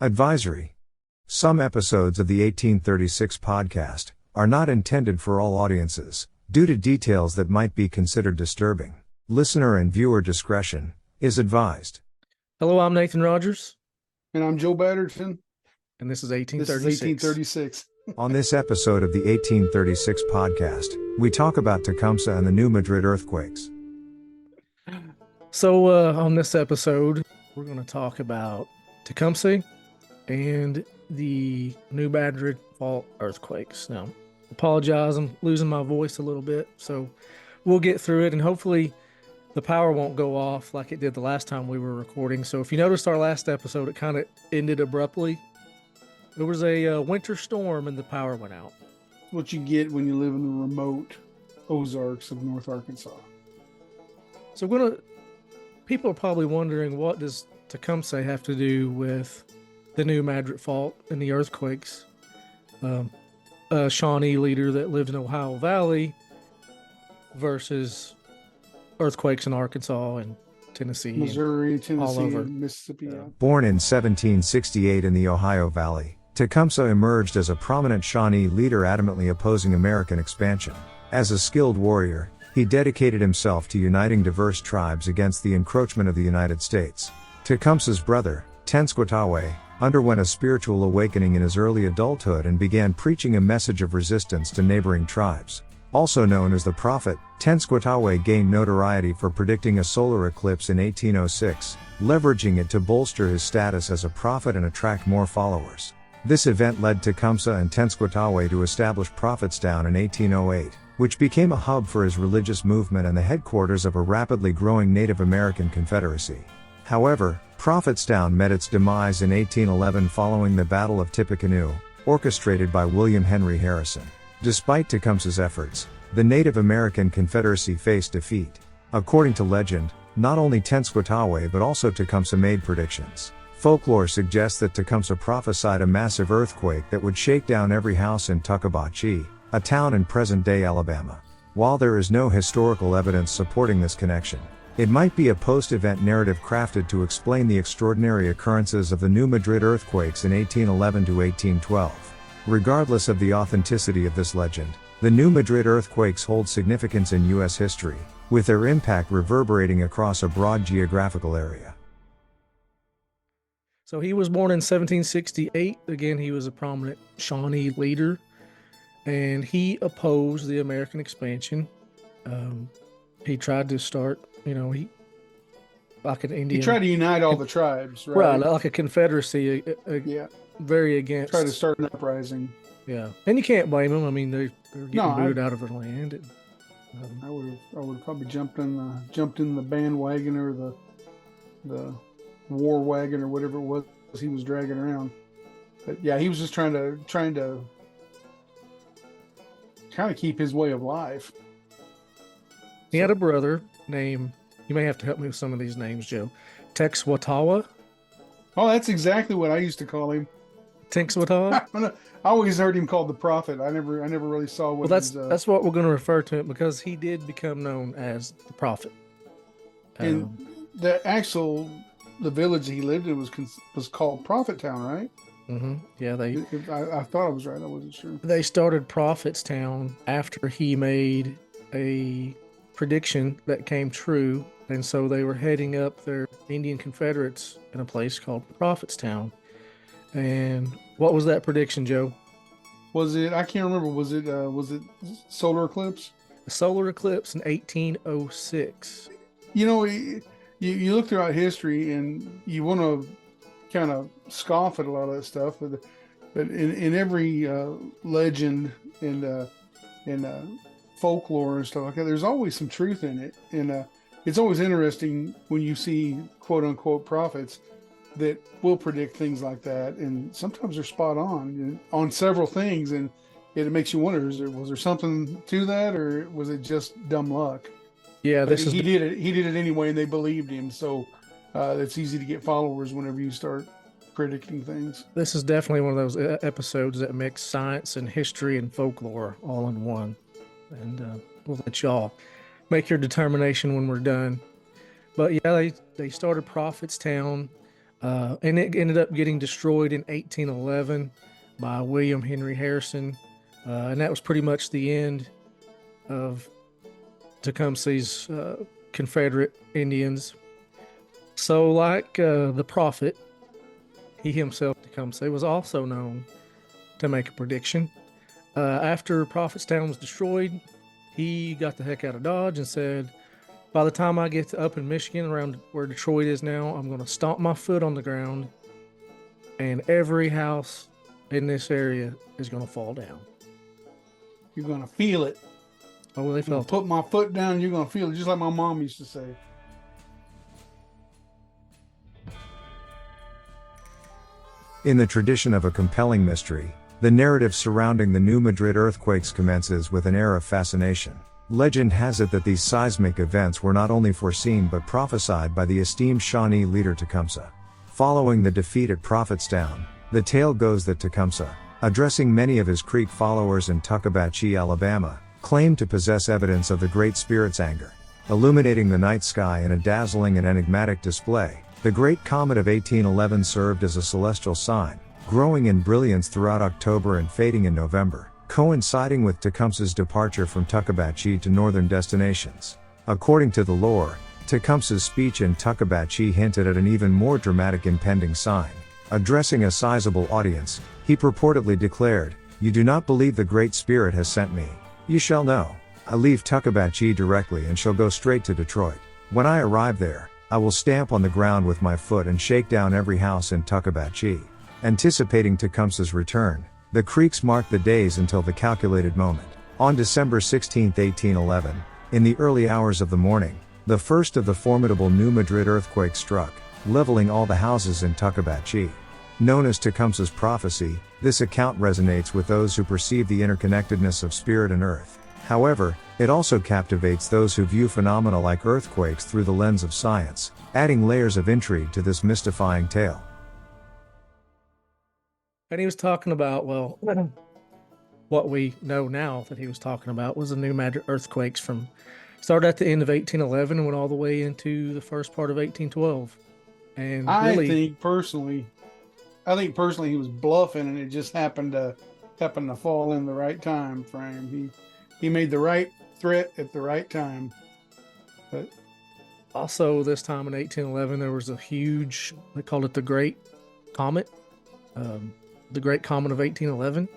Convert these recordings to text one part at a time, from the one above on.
Advisory. Some episodes of the 1836 podcast are not intended for all audiences, due to details that might be considered disturbing. Listener and viewer discretion is advised. Hello, I'm Nathan Rogers. And I'm Joe Batterton. And this is 1836. This is 1836. On this episode of the 1836 podcast, we talk about Tecumseh and the new Madrid Earthquakes. So on this episode, we're going to talk about Tecumseh and the New Madrid Fault earthquakes. Now, apologize, I'm losing my voice a little bit, so we'll get through it, and hopefully the power won't go off like it did the last time we were recording. So if you noticed our last episode, it kind of ended abruptly. There was a winter storm and the power went out. What you get when you live in the remote Ozarks of North Arkansas. So people are probably wondering, what does Tecumseh have to do with the new Madrid Fault and the earthquakes? A Shawnee leader that lived in Ohio Valley versus earthquakes in Arkansas and Tennessee, Missouri, Tennessee, all over. and Mississippi. Yeah. Born in 1768 in the Ohio Valley, Tecumseh emerged as a prominent Shawnee leader adamantly opposing American expansion. As a skilled warrior, he dedicated himself to uniting diverse tribes against the encroachment of the United States. Tecumseh's brother, Tenskwatawa, underwent a spiritual awakening in his early adulthood and began preaching a message of resistance to neighboring tribes. Also known as the Prophet, Tenskwatawa gained notoriety for predicting a solar eclipse in 1806, leveraging it to bolster his status as a prophet and attract more followers. This event led Tecumseh and Tenskwatawa to establish Prophetstown in 1808, which became a hub for his religious movement and the headquarters of a rapidly growing Native American confederacy. However, Prophetstown met its demise in 1811 following the Battle of Tippecanoe, orchestrated by William Henry Harrison. Despite Tecumseh's efforts, the Native American Confederacy faced defeat. According to legend, not only Tenskwatawa but also Tecumseh made predictions. Folklore suggests that Tecumseh prophesied a massive earthquake that would shake down every house in Tuckabahchee, a town in present-day Alabama. While there is no historical evidence supporting this connection, it might be a post-event narrative crafted to explain the extraordinary occurrences of the New Madrid earthquakes in 1811 to 1812. Regardless of the authenticity of this legend, the New Madrid earthquakes hold significance in U.S. history, with their impact reverberating across a broad geographical area. So he was born in 1768. Again, he was a prominent Shawnee leader, and he opposed the American expansion. He tried to start, like an Indian. He tried to unite all the tribes, right? Right, like a confederacy. Yeah. Very against. Tried to start an uprising. Yeah, and you can't blame them. I mean, they're getting booted out of their land. And, I would have probably jumped in the bandwagon or the war wagon or whatever it was he was dragging around. But yeah, he was just trying to kind of keep his way of life. He had a brother named, you may have to help me with some of these names, Joe, Tenskwatawa. Oh, that's exactly what I used to call him. Tenskwatawa? I always heard him called the Prophet. I never really saw what. Well, that's what we're going to refer to him, because he did become known as the Prophet. And the village he lived in was called Prophettown, right? Mm-hmm. Yeah, I thought I was right. I wasn't sure. They started Prophetstown after he made a prediction that came true, and so they were heading up their Indian Confederates in a place called Prophetstown. And what was that prediction, Joe? Was it? I can't remember. Was it solar eclipse? A solar eclipse in 1806. You look throughout history and you want to kind of scoff at a lot of that stuff, but in every legend and folklore and stuff like that, there's always some truth in it. And it's always interesting when you see quote unquote prophets that will predict things like that, and sometimes they're spot on several things, and it makes you wonder: was there something to that, or was it just dumb luck? Yeah, he did it. He did it anyway, and they believed him. So it's easy to get followers whenever you start predicting things. This is definitely one of those episodes that mix science and history and folklore all in one. And we'll let y'all make your determination when we're done. But yeah, they started Prophetstown. And it ended up getting destroyed in 1811 by William Henry Harrison. And that was pretty much the end of Tecumseh's Confederate Indians. So, like the prophet, he himself, Tecumseh, was also known to make a prediction. After Prophetstown was destroyed, he got the heck out of Dodge and said, by the time I get to up in Michigan, around where Detroit is now, I'm going to stomp my foot on the ground, and every house in this area is going to fall down. You're going to feel it. Oh, well, they felt it. Put my foot down, you're going to feel it, just like my mom used to say. In the tradition of a compelling mystery, the narrative surrounding the New Madrid earthquakes commences with an air of fascination. Legend has it that these seismic events were not only foreseen but prophesied by the esteemed Shawnee leader Tecumseh. Following the defeat at Prophetstown, the tale goes that Tecumseh, addressing many of his Creek followers in Tuckabashee, Alabama, claimed to possess evidence of the Great Spirit's anger. Illuminating the night sky in a dazzling and enigmatic display, the Great Comet of 1811 served as a celestial sign, growing in brilliance throughout October and fading in November, coinciding with Tecumseh's departure from Tuckabashee to northern destinations. According to the lore, Tecumseh's speech in Tuckabashee hinted at an even more dramatic impending sign. Addressing a sizable audience, he purportedly declared, "You do not believe the Great Spirit has sent me. You shall know. I leave Tuckabashee directly and shall go straight to Detroit. When I arrive there, I will stamp on the ground with my foot and shake down every house in Tuckabashee." Anticipating Tecumseh's return, the Creeks marked the days until the calculated moment. On December 16, 1811, in the early hours of the morning, the first of the formidable New Madrid earthquakes struck, leveling all the houses in Tuckabashee. Known as Tecumseh's prophecy, this account resonates with those who perceive the interconnectedness of spirit and earth. However, it also captivates those who view phenomena like earthquakes through the lens of science, adding layers of intrigue to this mystifying tale. And he was talking about, well, what we know now that he was talking about was the New Madrid earthquakes from started at the end of 1811 and went all the way into the first part of 1812. And really, I think personally he was bluffing, and it just happened to fall in the right time frame. He made the right threat at the right time. But also this time in 1811, there was a huge, they called it the Great Comet. The Great Comet of 1811,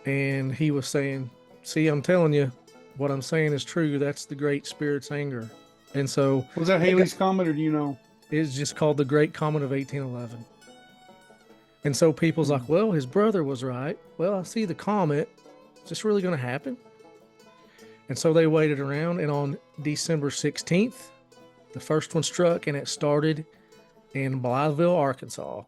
and he was saying, see, I'm telling you, what I'm saying is true. That's the Great Spirit's anger. And so, was that Halley's Comet, or do you know? It's just called the Great Comet of 1811. And so people's like, well, his brother was right. Well, I see the comet. Is this really going to happen? And so they waited around, and on December 16th, the first one struck, and it started in Blytheville, Arkansas.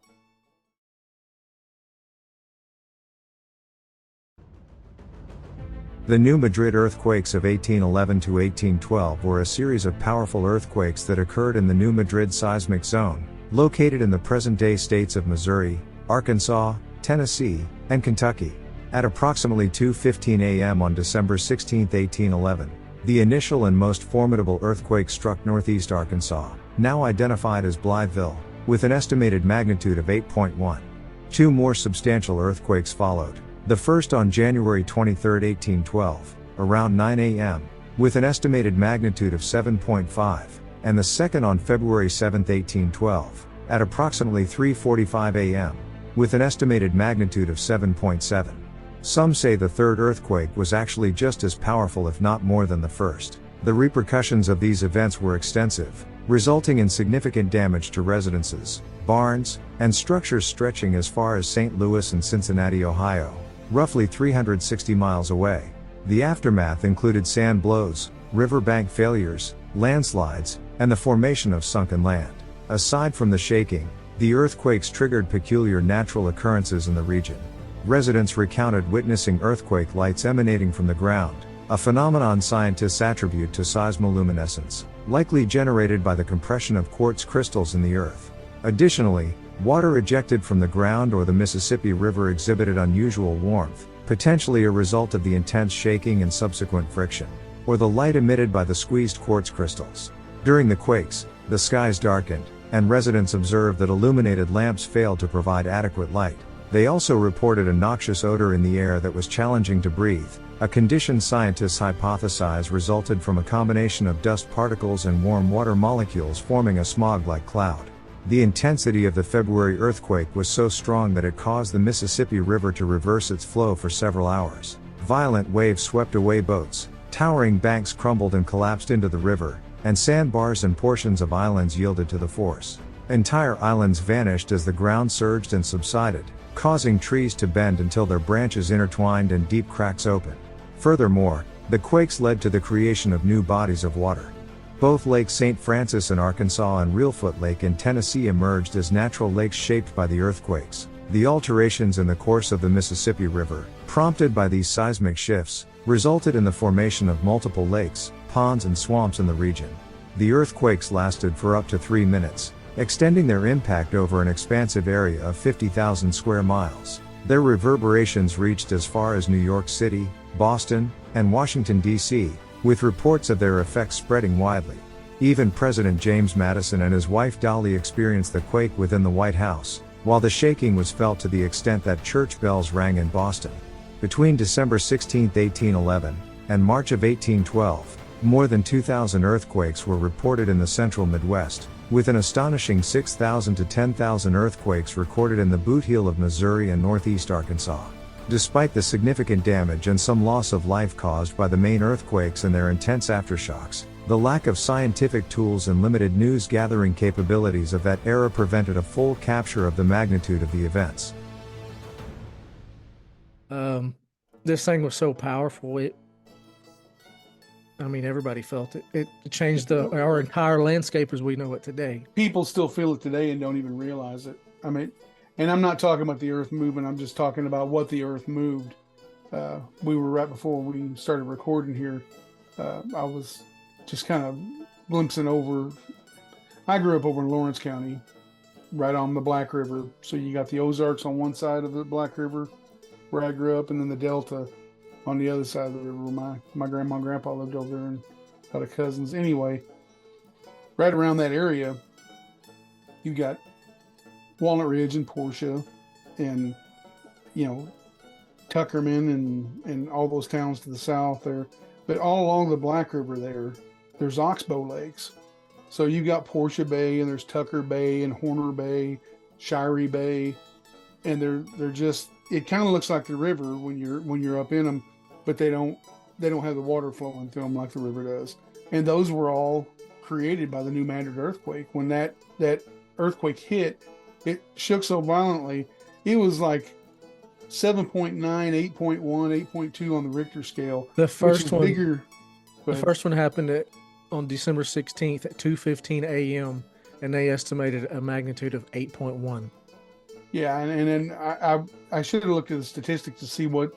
The New Madrid earthquakes of 1811 to 1812 were a series of powerful earthquakes that occurred in the New Madrid seismic zone, located in the present-day states of Missouri, Arkansas, Tennessee, and Kentucky. At approximately 2:15 a.m. on December 16, 1811, the initial and most formidable earthquake struck northeast Arkansas, now identified as Blytheville, with an estimated magnitude of 8.1. Two more substantial earthquakes followed. The first on January 23, 1812, around 9 a.m., with an estimated magnitude of 7.5, and the second on February 7, 1812, at approximately 3:45 a.m., with an estimated magnitude of 7.7. Some say the third earthquake was actually just as powerful, if not more than the first. The repercussions of these events were extensive, resulting in significant damage to residences, barns, and structures stretching as far as St. Louis and Cincinnati, Ohio, roughly 360 miles away. The aftermath included sand blows, riverbank failures, landslides, and the formation of sunken land. Aside from the shaking, the earthquakes triggered peculiar natural occurrences in the region. Residents recounted witnessing earthquake lights emanating from the ground, a phenomenon scientists attribute to seismoluminescence, likely generated by the compression of quartz crystals in the earth. Additionally, water ejected from the ground or the Mississippi River exhibited unusual warmth, potentially a result of the intense shaking and subsequent friction, or the light emitted by the squeezed quartz crystals. During the quakes, the skies darkened, and residents observed that illuminated lamps failed to provide adequate light. They also reported a noxious odor in the air that was challenging to breathe, a condition scientists hypothesize resulted from a combination of dust particles and warm water molecules forming a smog-like cloud. The intensity of the February earthquake was so strong that it caused the Mississippi River to reverse its flow for several hours. Violent waves swept away boats, towering banks crumbled and collapsed into the river, and sandbars and portions of islands yielded to the force. Entire islands vanished as the ground surged and subsided, causing trees to bend until their branches intertwined and deep cracks opened. Furthermore, the quakes led to the creation of new bodies of water. Both Lake St. Francis in Arkansas and Reelfoot Lake in Tennessee emerged as natural lakes shaped by the earthquakes. The alterations in the course of the Mississippi River, prompted by these seismic shifts, resulted in the formation of multiple lakes, ponds and swamps in the region. The earthquakes lasted for up to 3 minutes, extending their impact over an expansive area of 50,000 square miles. Their reverberations reached as far as New York City, Boston, and Washington, D.C., with reports of their effects spreading widely. Even President James Madison and his wife Dolly experienced the quake within the White House, while the shaking was felt to the extent that church bells rang in Boston. Between December 16, 1811, and March of 1812, more than 2,000 earthquakes were reported in the central Midwest, with an astonishing 6,000 to 10,000 earthquakes recorded in the Boot Heel of Missouri and northeast Arkansas. Despite the significant damage and some loss of life caused by the main earthquakes and their intense aftershocks, the lack of scientific tools and limited news-gathering capabilities of that era prevented a full capture of the magnitude of the events. This thing was so powerful, everybody felt it. It changed our entire landscape as we know it today. People still feel it today and don't even realize it. And I'm not talking about the earth moving, I'm just talking about what the earth moved. We were right before we started recording here. I was just kind of glimpsing over. I grew up over in Lawrence County, right on the Black River. So you got the Ozarks on one side of the Black River, where I grew up, and then the Delta on the other side of the river where my grandma and grandpa lived over there and had a cousins. Anyway, right around that area, you got Walnut Ridge and Portia and, Tuckerman and all those towns to the south there. But all along the Black River there's oxbow lakes. So you got Portia Bay and there's Tucker Bay and Horner Bay, Shirey Bay, and they're just, it kind of looks like the river when you're up in them, but they don't have the water flowing through them like the river does. And those were all created by the New Madrid earthquake. When that earthquake hit, it shook so violently, it was like 7.9, 8.1, 8.2 on the Richter scale. The first one, bigger. The first one happened on December 16th at 2:15 a.m. and they estimated a magnitude of 8.1. Yeah, and then I should have looked at the statistics to see what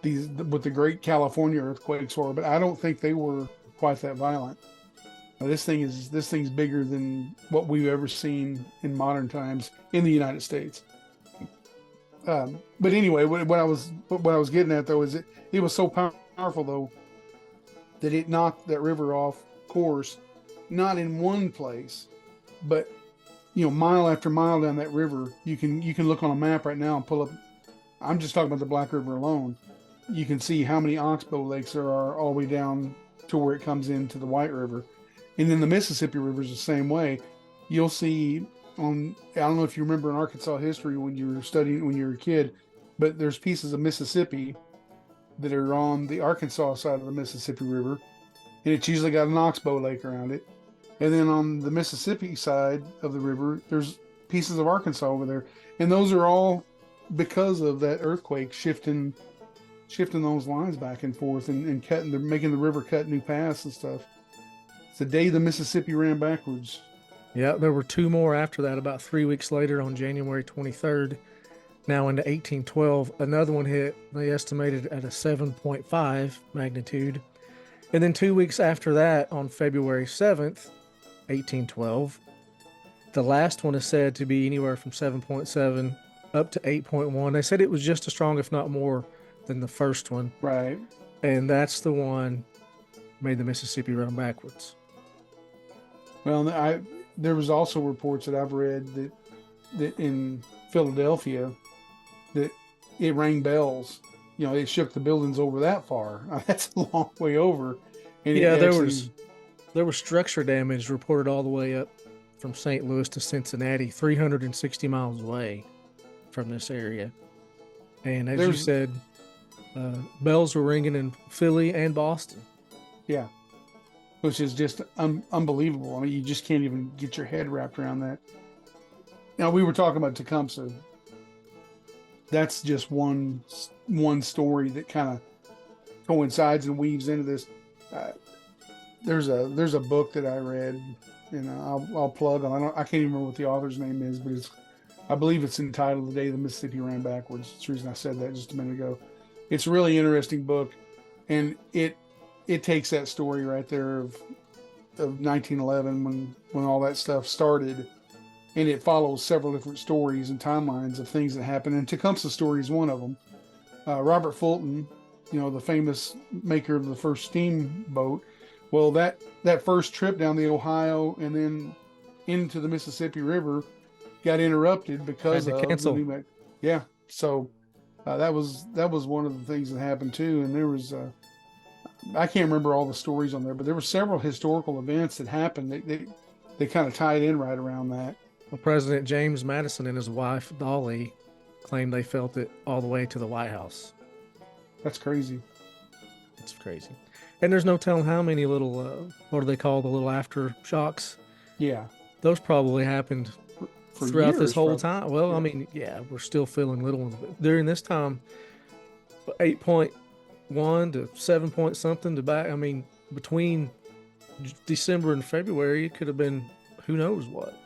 the Great California earthquakes were, but I don't think they were quite that violent. This thing's bigger than what we've ever seen in modern times in the United States. But anyway, what I was getting at though is it was so powerful though that it knocked that river off course, not in one place, but mile after mile down that river. You can look on a map right now and pull up. I'm just talking about the Black River alone. You can see how many oxbow lakes there are all the way down to where it comes into the White River. And then the Mississippi River is the same way. You'll see I don't know if you remember in Arkansas history when you were a kid, but there's pieces of Mississippi that are on the Arkansas side of the Mississippi River, and it's usually got an oxbow lake around it. And then on the Mississippi side of the river, there's pieces of Arkansas over there. And those are all because of that earthquake shifting those lines back and forth and making the river cut new paths and stuff. It's the day the Mississippi ran backwards. Yeah, there were two more after that, about 3 weeks later on January 23rd. Now into 1812, another one hit, they estimated at a 7.5 magnitude. And then 2 weeks after that, on February 7th, 1812, the last one is said to be anywhere from 7.7 up to 8.1. They said it was just as strong, if not more, than the first one. Right. And that's the one made the Mississippi run backwards. Well, there was also reports that I've read that in Philadelphia that it rang bells. You know, it shook the buildings over that far. That's a long way over. And Yeah, it there was structure damage reported all the way up from St. Louis to Cincinnati, 360 miles away from this area. And as you said, bells were ringing in Philly and Boston. Yeah, which is just unbelievable. I mean, you just can't even get your head wrapped around that. Now, we were talking about Tecumseh. That's just one story that kind of coincides and weaves into this. There's a book that I read, and I'll plug on. I can't even remember what the author's name is, but I believe it's entitled "The Day the Mississippi Ran Backwards." That's the reason I said that just a minute ago. It's a really interesting book, and it takes that story right there of 1911 when all that stuff started, and it follows several different stories and timelines of things that happened. And Tecumseh's story is one of them. Robert Fulton, you know, the famous maker of the first steamboat. Well, that first trip down the Ohio and then into the Mississippi River got interrupted because of cancel. Yeah, so that was one of the things that happened too. And there was I can't remember all the stories on there, but there were several historical events that happened. They kind of tied in right around that. Well, President James Madison and his wife Dolly claimed they felt it all the way to the White House. That's crazy. It's crazy. And there's no telling how many little, what do they call the little aftershocks? Yeah. Those probably happened For throughout years, this whole probably. time. Well, Yeah. I mean, yeah, we're still feeling little ones. But during this time, 8.1 to 7 point something to back, I mean, between December and February, it could have been who knows what.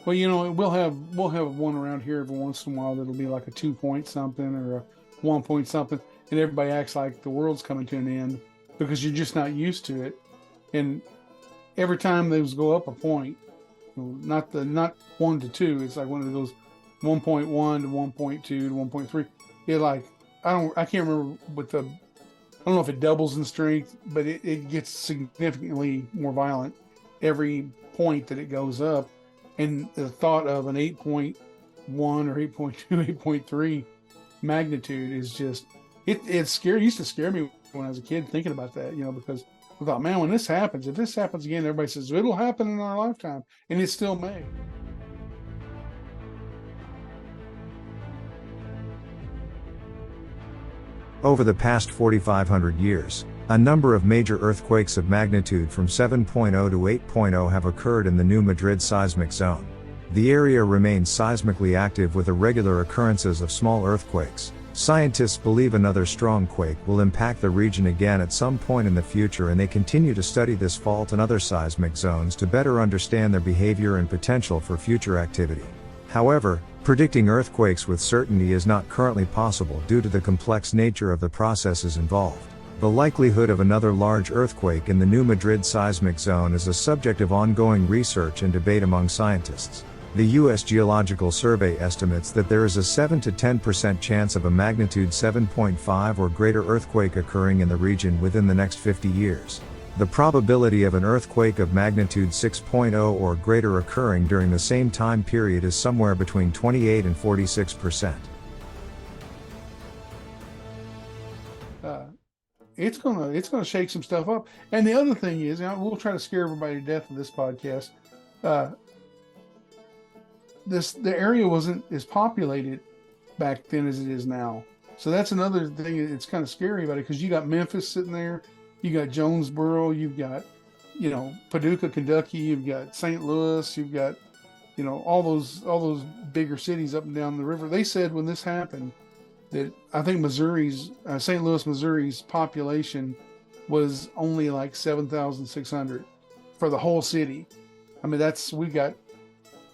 Well, you know, we'll have one around here every once in a while that'll be like a 2 point something or a 1 point something, and everybody acts like the world's coming to an end because you're just not used to it. And every time those go up a point, not 1 to 2, it's like when it goes 1.1 to 1.2 to 1.3. It like I can't remember I don't know if it doubles in strength, but it gets significantly more violent every point that it goes up. And the thought of an 8.1 or 8.2, 8.3 magnitude is just, it's scary. It used to scare me when I was a kid thinking about that, you know, because I thought, man, when this happens, if this happens again, everybody says, it'll happen in our lifetime. And it still may. Over the past 4,500 years, a number of major earthquakes of magnitude from 7.0 to 8.0 have occurred in the New Madrid seismic zone. The area remains seismically active with irregular occurrences of small earthquakes. Scientists believe another strong quake will impact the region again at some point in the future, and they continue to study this fault and other seismic zones to better understand their behavior and potential for future activity. However, predicting earthquakes with certainty is not currently possible due to the complex nature of the processes involved. The likelihood of another large earthquake in the New Madrid seismic zone is a subject of ongoing research and debate among scientists. The U.S. Geological Survey estimates that there is a 7 to 10% chance of a magnitude 7.5 or greater earthquake occurring in the region within the next 50 years. The probability of an earthquake of magnitude 6.0 or greater occurring during the same time period is somewhere between 28 and 46%. It's gonna shake some stuff up. And the other thing is, we'll try to scare everybody to death with this podcast. The area wasn't as populated back then as it is now. So that's another thing that's kind of scary about it, because you got Memphis sitting there, you got Jonesboro, you've got, Paducah, Kentucky, you've got St. Louis, you've got, all those bigger cities up and down the river. They said when this happened that I think St. Louis, Missouri's population was only like 7,600 for the whole city. I mean, we got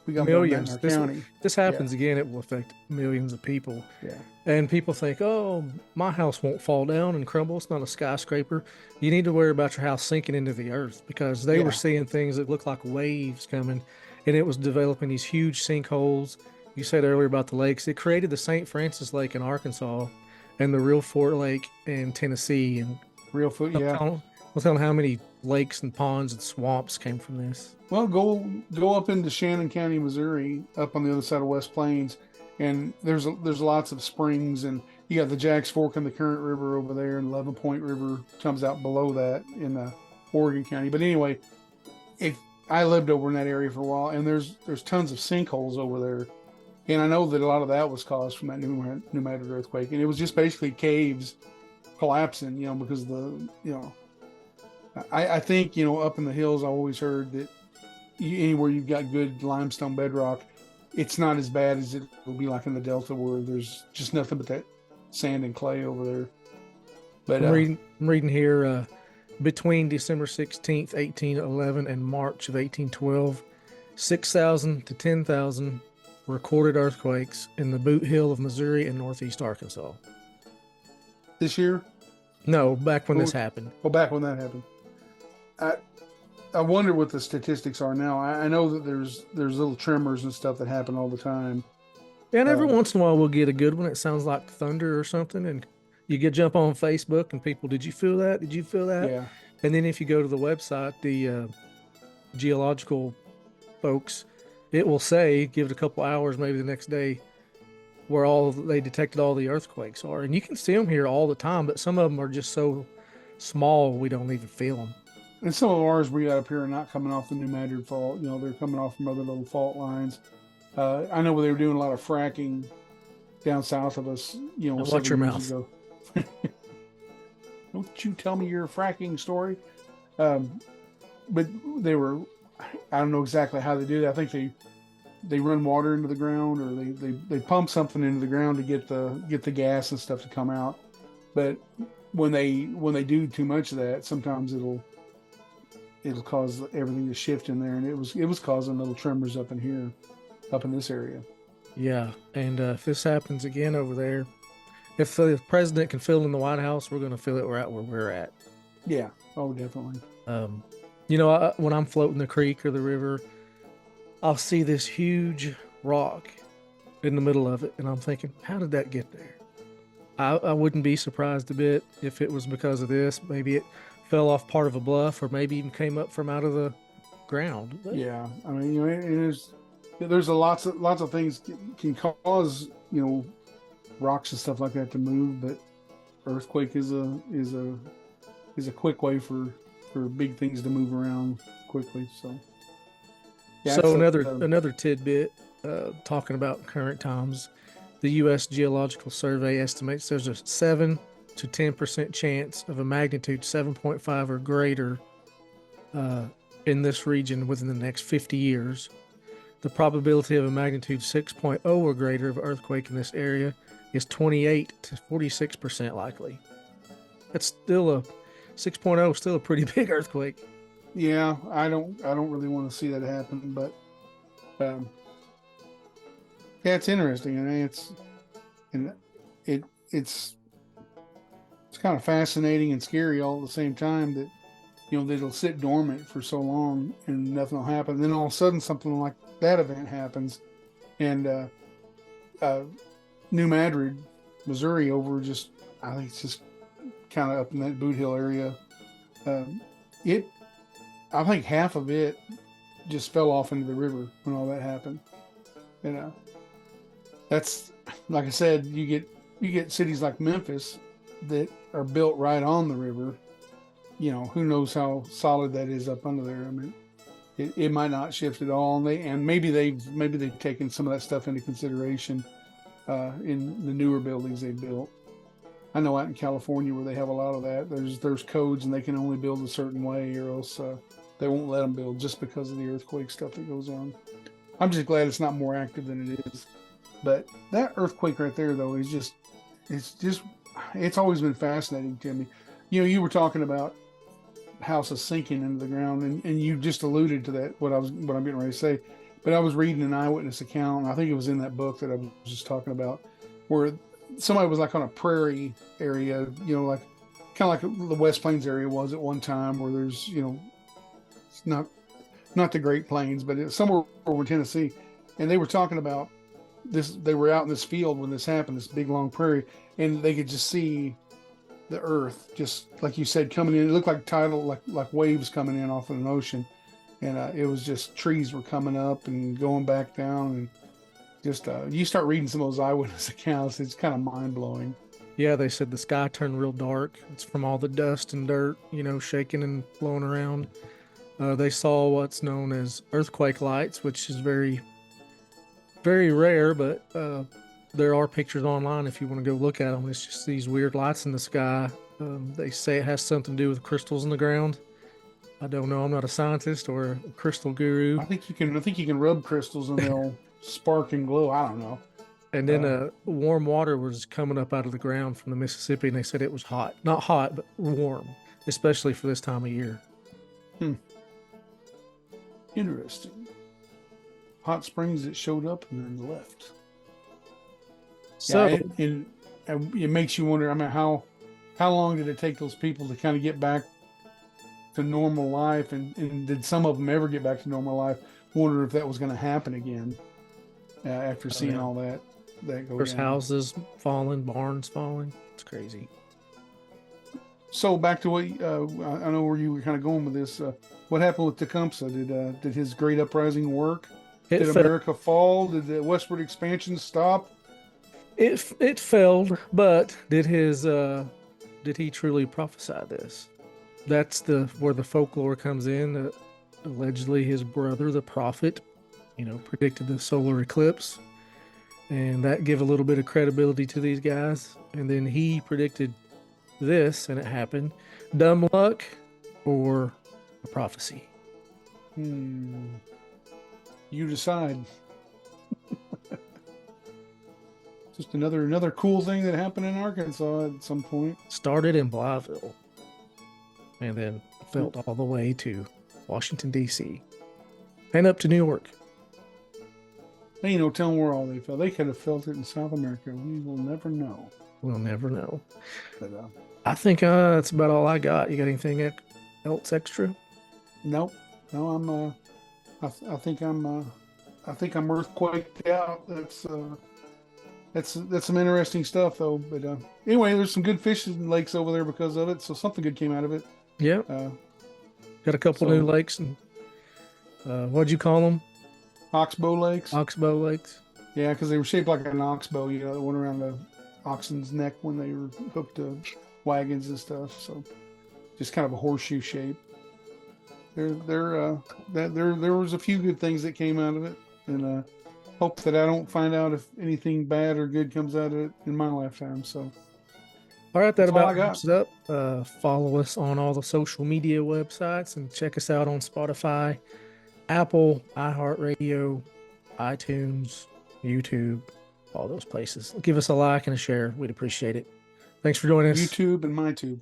Millions. more in our county. This happens again, it will affect millions of people. Yeah. And people think, oh, my house won't fall down and crumble. It's not a skyscraper. You need to worry about your house sinking into the earth, because they were seeing things that looked like waves coming, and it was developing these huge sinkholes. You said earlier about the lakes. It created the St. Francis Lake in Arkansas and the Real Fort Lake in Tennessee. And Real foot, yeah. I'll tell them how many lakes and ponds and swamps came from this. Well, go up into Shannon County, Missouri, up on the other side of West Plains, and there's lots of springs, and you got the Jacks Fork and the Current River over there, and 11 Point River comes out below that in Oregon County. But anyway, if I lived over in that area for a while, and there's tons of sinkholes over there, and I know that a lot of that was caused from that New Madrid earthquake, and it was just basically caves collapsing, because of I think, up in the hills, I always heard that anywhere you've got good limestone bedrock, it's not as bad as it will be like in the Delta where there's just nothing but that sand and clay over there. But I'm reading here, between December 16th, 1811 and March of 1812, 6,000 to 10,000 recorded earthquakes in the Boot Hill of Missouri and northeast Arkansas. This year? No, back when this happened. Well, back when that happened. I wonder what the statistics are now. I know that there's little tremors and stuff that happen all the time. And every once in a while we'll get a good one. It sounds like thunder or something, and you get jump on Facebook and people, did you feel that? Did you feel that? Yeah. And then if you go to the website, the geological folks, it will say, give it a couple hours, maybe the next day, where they detected all the earthquakes are. And you can see them here all the time, but some of them are just so small we don't even feel them. And some of ours we got up here are not coming off the New Madrid fault. They're coming off from other little fault lines. I know they were doing a lot of fracking down south of us. Watch your mouth. Ago. Don't you tell me your fracking story. But they were, I don't know exactly how they do that. I think they run water into the ground, or they pump something into the ground to get the gas and stuff to come out. But when they do too much of that, sometimes it'll cause everything to shift in there, and it was causing little tremors up in this area. Yeah, and if this happens again over there, if the president can feel in the White House, we're going to feel it right where we're at. Yeah. Oh, definitely. When I'm floating the creek or the river, I'll see this huge rock in the middle of it, and I'm thinking, how did that get there? I wouldn't be surprised a bit if it was because of this. Maybe it fell off part of a bluff, or maybe even came up from out of the ground. Yeah, I mean, there's lots of things can cause rocks and stuff like that to move, but earthquake is a quick way for big things to move around quickly. So, yeah, so another tidbit talking about current times, the U.S. Geological Survey estimates there's a 7 to 10% chance of a magnitude 7.5 or greater in this region within the next 50 years. The probability of a magnitude 6.0 or greater of earthquake in this area is 28 to 46% likely. That's still a 6.0, still a pretty big earthquake. Yeah, I don't really want to see that happen, but yeah, it's interesting. I mean, it's kind of fascinating and scary all at the same time that that it'll sit dormant for so long and nothing will happen. And then all of a sudden something like that event happens, and New Madrid, Missouri, over I think it's just kind of up in that Boot Hill area. I think half of it just fell off into the river when all that happened. That's, like I said, you get cities like Memphis that are built right on the river. Who knows how solid that is up under there. I mean, it might not shift at all, and maybe they've taken some of that stuff into consideration in the newer buildings they built. I know out in California where they have a lot of that, there's codes and they can only build a certain way, or else they won't let them build just because of the earthquake stuff that goes on. I'm just glad it's not more active than it is. But that earthquake right there, though, it's always been fascinating to me. You were talking about houses sinking into the ground, and you just alluded to that, what I'm getting ready to say. But I was reading an eyewitness account, and I think it was in that book that I was just talking about, where somebody was like on a prairie area, like kind of like the West Plains area was at one time, where there's, it's not the Great Plains, but it's somewhere over in Tennessee. And they were talking about this, they were out in this field when this happened, this big long prairie, and they could just see the earth, just like you said, coming in. It looked like tidal, like waves coming in off of an ocean, and it was just trees were coming up and going back down, and just you start reading some of those eyewitness accounts, it's kind of mind blowing. Yeah, they said the sky turned real dark. It's from all the dust and dirt, shaking and blowing around. They saw what's known as earthquake lights, which is very, very rare, but there are pictures online if you want to go look at them. It's just these weird lights in the sky. They say it has something to do with crystals in the ground. I don't know. I'm not a scientist or a crystal guru. I think you can rub crystals and they'll spark and glow. I don't know. And then warm water was coming up out of the ground from the Mississippi, and they said it was hot. Not hot, but warm, especially for this time of year. Interesting. Hot springs that showed up and then left. So it makes you wonder. I mean, how long did it take those people to kind of get back to normal life, and did some of them ever get back to normal life? Wonder if that was going to happen again after seeing all that go there's down. houses falling, barns falling. It's crazy. So back to what I know where you were kind of going with this. What happened with Tecumseh? Did his great uprising work? Did America fall? Did the westward expansion stop? It failed, but did he truly prophesy this? That's where the folklore comes in. Allegedly, his brother, the prophet, predicted the solar eclipse, and that gave a little bit of credibility to these guys. And then he predicted this, and it happened. Dumb luck or a prophecy? You decide. Just another cool thing that happened in Arkansas at some point. Started in Blytheville, and then felt all the way to Washington, D.C., and up to New York. Ain't no telling where all they felt. They could have felt it in South America. We will never know. We'll never know. But, I think that's about all I got. You got anything else extra? Nope. No, I think I'm earthquaked out. That's some interesting stuff though. But anyway, there's some good fish in lakes over there because of it. So something good came out of it. Yeah. Got a couple new lakes, and what'd you call them? Oxbow lakes. Oxbow lakes. Yeah, because they were shaped like an oxbow. That went around the oxen's neck when they were hooked to wagons and stuff. So just kind of a horseshoe shape. There was a few good things that came out of it, and hope that I don't find out if anything bad or good comes out of it in my lifetime. So, all right, that about wraps it up. Follow us on all the social media websites and check us out on Spotify, Apple, iHeartRadio, iTunes, YouTube, all those places. Give us a like and a share. We'd appreciate it. Thanks for joining us. YouTube and my tube.